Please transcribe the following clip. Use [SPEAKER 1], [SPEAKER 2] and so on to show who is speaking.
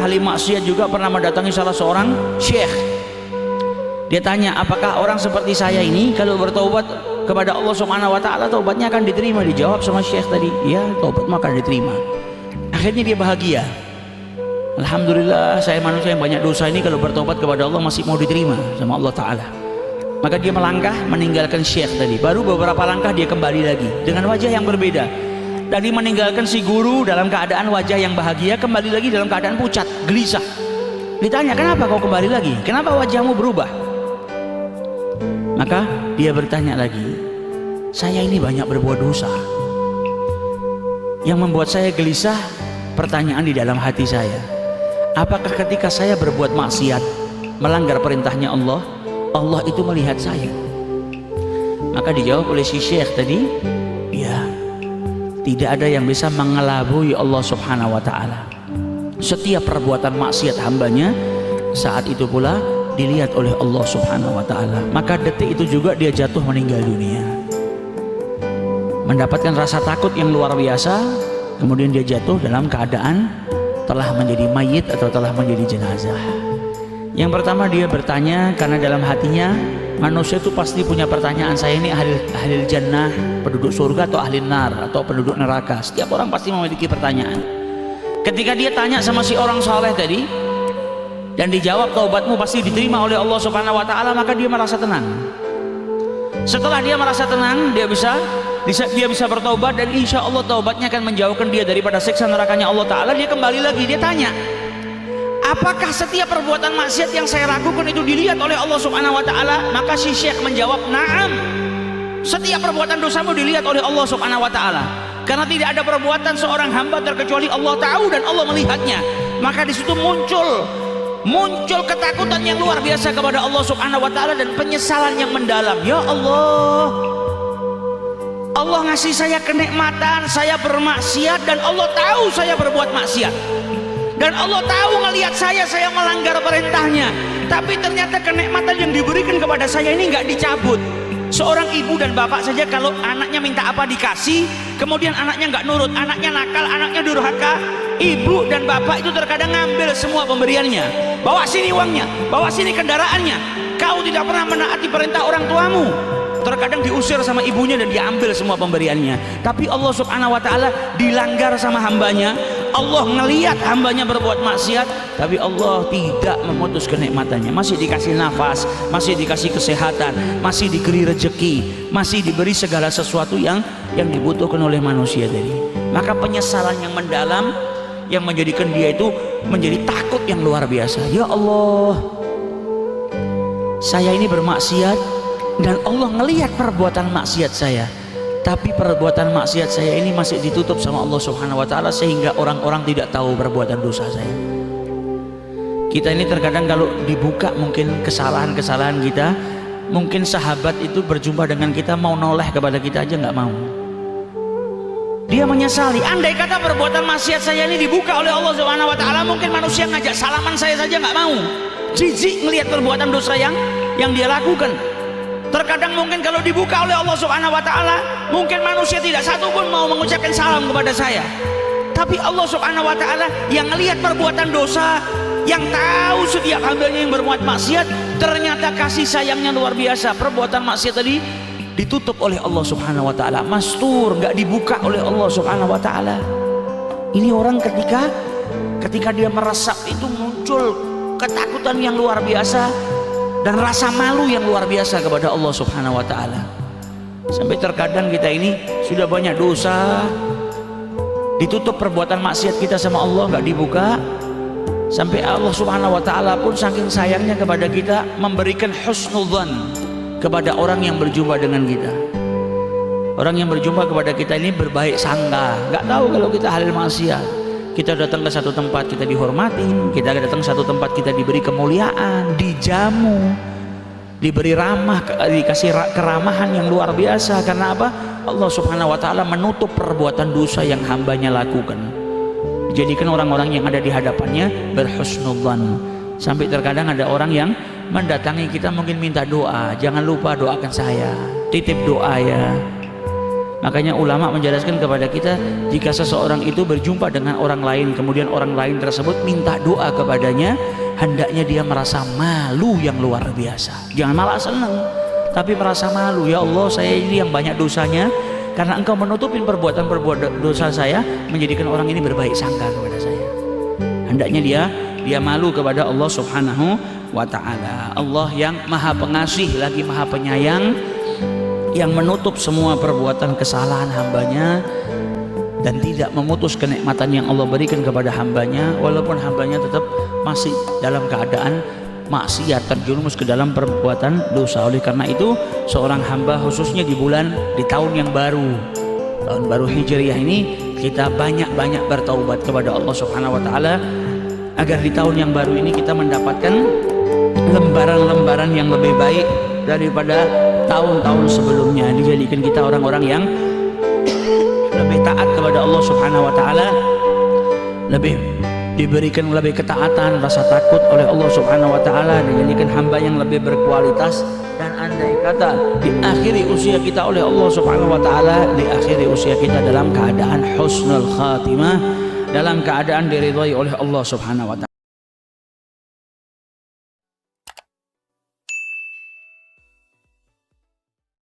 [SPEAKER 1] ahli maksiat juga pernah mendatangi salah seorang syekh. Dia tanya, apakah orang seperti saya ini kalau bertaubat kepada Allah Subhanahu wa taala taubatnya akan diterima? Dijawab sama syekh tadi, ya, taubatmu akan diterima. Akhirnya dia bahagia. Alhamdulillah, saya manusia yang banyak dosa ini kalau bertobat kepada Allah masih mau diterima sama Allah taala. Maka dia melangkah meninggalkan syekh tadi. Baru beberapa langkah dia kembali lagi dengan wajah yang berbeda. Tadi meninggalkan si guru dalam keadaan wajah yang bahagia, kembali lagi dalam keadaan pucat, gelisah. Ditanya, kenapa kau kembali lagi? Kenapa wajahmu berubah? Maka dia bertanya lagi, saya ini banyak berbuat dosa. Yang membuat saya gelisah, pertanyaan di dalam hati saya, apakah ketika saya berbuat maksiat, melanggar perintahnya Allah, Allah itu melihat saya? Maka dijawab oleh si syekh tadi, ya, tidak ada yang bisa mengelabui Allah Subhanahu wa ta'ala. Setiap perbuatan maksiat hambanya saat itu pula dilihat oleh Allah Subhanahu wa ta'ala. Maka detik itu juga dia jatuh meninggal dunia, mendapatkan rasa takut yang luar biasa. Kemudian dia jatuh dalam keadaan telah menjadi mayit atau telah menjadi jenazah. Yang pertama dia bertanya karena dalam hatinya manusia itu pasti punya pertanyaan, saya ini ahli jannah, penduduk surga, atau ahli nar, atau penduduk neraka. Setiap orang pasti memiliki pertanyaan. Ketika dia tanya sama si orang saleh tadi dan dijawab taubatmu pasti diterima oleh Allah Subhanahu wa taala, maka dia merasa tenang. Setelah dia merasa tenang, dia bisa bertaubat, dan insya Allah taubatnya akan menjauhkan dia daripada siksa nerakanya Allah taala. Dia kembali lagi, dia tanya, apakah setiap perbuatan maksiat yang saya lakukan itu dilihat oleh Allah Subhanahu wa taala? Maka si syekh menjawab, na'am, setiap perbuatan dosamu dilihat oleh Allah Subhanahu wa taala. Karena tidak ada perbuatan seorang hamba terkecuali Allah tahu dan Allah melihatnya. Maka di situ muncul ketakutan yang luar biasa kepada Allah Subhanahu wa taala dan penyesalan yang mendalam. Ya Allah, Allah ngasih saya kenikmatan, saya bermaksiat, dan Allah tahu saya berbuat maksiat, dan Allah tahu ngelihat saya melanggar perintahnya. Tapi ternyata kenikmatan yang diberikan kepada saya ini nggak dicabut. Seorang ibu dan bapak saja kalau anaknya minta apa dikasih, kemudian anaknya nggak nurut, anaknya nakal, anaknya durhaka, ibu dan bapak itu terkadang ngambil semua pemberiannya. Bawa sini uangnya, bawa sini kendaraannya. Kau tidak pernah menaati perintah orang tuamu. Terkadang diusir sama ibunya dan diambil semua pemberiannya. Tapi Allah Subhanahu wa taala dilanggar sama hambanya. Allah ngelihat hambanya berbuat maksiat, tapi Allah tidak memutus kenikmatannya. Masih dikasih nafas, masih dikasih kesehatan, masih diberi rezeki, masih diberi segala sesuatu yang dibutuhkan oleh manusia tadi. Maka penyesalan yang mendalam yang menjadikan dia itu menjadi takut yang luar biasa. Ya Allah, saya ini bermaksiat dan Allah ngelihat perbuatan maksiat saya, tapi perbuatan maksiat saya ini masih ditutup sama Allah Subhanahu wa taala sehingga orang-orang tidak tahu perbuatan dosa saya. Kita ini terkadang kalau dibuka mungkin kesalahan-kesalahan kita, mungkin sahabat itu berjumpa dengan kita mau noleh kepada kita aja nggak mau. Dia menyesali, andai kata perbuatan maksiat saya ini dibuka oleh Allah Subhanahu wa taala, mungkin manusia ngajak salaman saya saja nggak mau. Jijik ngelihat perbuatan dosa yang dia lakukan. Terkadang mungkin kalau dibuka oleh Allah Subhanahu wa taala, mungkin manusia tidak satu pun mau mengucapkan salam kepada saya. Tapi Allah Subhanahu wa taala yang melihat perbuatan dosa, yang tahu setiap hambanya yang berbuat maksiat, ternyata kasih sayangnya luar biasa. Perbuatan maksiat tadi ditutup oleh Allah Subhanahu wa taala, mastur, nggak dibuka oleh Allah Subhanahu wa taala. Ini orang ketika dia meresap itu muncul ketakutan yang luar biasa dan rasa malu yang luar biasa kepada Allah Subhanahu wa taala. Sampai terkadang kita ini sudah banyak dosa, ditutup perbuatan maksiat kita sama Allah, nggak dibuka. Sampai Allah Subhanahu wa taala pun saking sayangnya kepada kita memberikan husnudzan kepada orang yang berjumpa dengan kita. Orang yang berjumpa kepada kita ini berbaik sangka, nggak tahu kalau kita halal maksiat. Kita datang ke satu tempat kita dihormati, kita datang ke satu tempat kita diberi kemuliaan, dijamu, diberi ramah, dikasih keramahan yang luar biasa. Karena apa? Allah Subhanahu wa taala menutup perbuatan dosa yang hambanya lakukan. Dijadikan orang-orang yang ada di hadapannya berhusnudzan. Sampai terkadang ada orang yang mendatangi kita mungkin minta doa, jangan lupa doakan saya, titip doa ya. Makanya ulama menjelaskan kepada kita, jika seseorang itu berjumpa dengan orang lain, kemudian orang lain tersebut minta doa kepadanya, hendaknya dia merasa malu yang luar biasa. Jangan malah senang, tapi merasa malu. Ya Allah, saya ini yang banyak dosanya, karena engkau menutupin perbuatan dosa saya, menjadikan orang ini berbaik sangka kepada saya. Hendaknya dia malu kepada Allah Subhanahu wa ta'ala. Allah yang maha pengasih lagi maha penyayang, yang menutup semua perbuatan kesalahan hambanya dan tidak memutus kenikmatan yang Allah berikan kepada hambanya, walaupun hambanya tetap masih dalam keadaan maksiat, terjerumus ke dalam perbuatan dosa. Oleh karena itu, seorang hamba khususnya di tahun yang baru, tahun baru Hijriah ini, kita banyak-banyak bertaubat kepada Allah Subhanahu wa ta'ala, agar di tahun yang baru ini kita mendapatkan lembaran-lembaran yang lebih baik daripada tahun-tahun sebelumnya. Dijadikan kita orang-orang yang lebih taat kepada Allah Subhanahu wa ta'ala, lebih diberikan lebih ketaatan, rasa takut oleh Allah Subhanahu wa ta'ala, dijadikan hamba yang lebih berkualitas. Dan andai kata di akhiri usia kita oleh Allah Subhanahu wa ta'ala, di akhiri usia kita dalam keadaan husnul khatimah, dalam keadaan diridhai oleh Allah Subhanahu wa ta'ala.